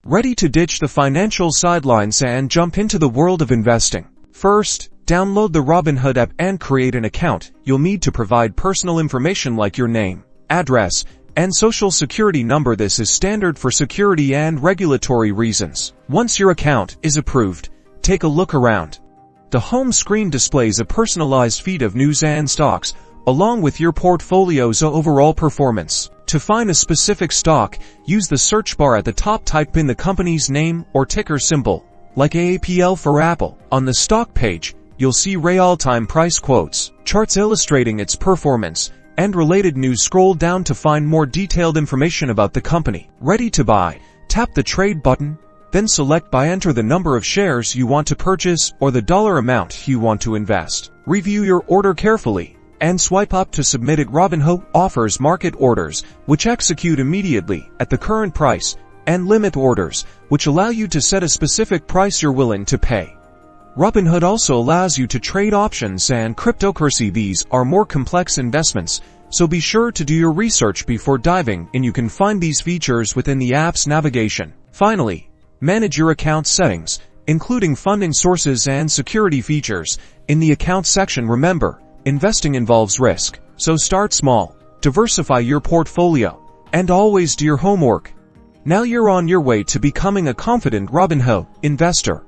Ready to ditch the financial sidelines and jump into the world of investing? First, download the Robinhood app and create an account. You'll need to provide personal information like your name, address, and social security number. This is standard for security and regulatory reasons. Once your account is approved, take a look around. The home screen displays a personalized feed of news and stocks, along with your portfolio's overall performance. To find a specific stock, use the search bar at the top, type in the company's name or ticker symbol, like AAPL for Apple. On the stock page, you'll see real-time price quotes, charts illustrating its performance, and related news. Scroll down to find more detailed information about the company. Ready to buy? Tap the trade button, then select buy. Enter the number of shares you want to purchase or the dollar amount you want to invest. Review your order carefully and swipe up to submit it. Robinhood offers market orders, which execute immediately at the current price, and limit orders, which allow you to set a specific price you're willing to pay. Robinhood also allows you to trade options and cryptocurrency. These are more complex investments, so be sure to do your research before diving in. You can find these features within the app's navigation. Finally, manage your account settings, including funding sources and security features, in the account section. Remember, investing involves risk, so start small, diversify your portfolio, and always do your homework. Now you're on your way to becoming a confident Robinhood investor.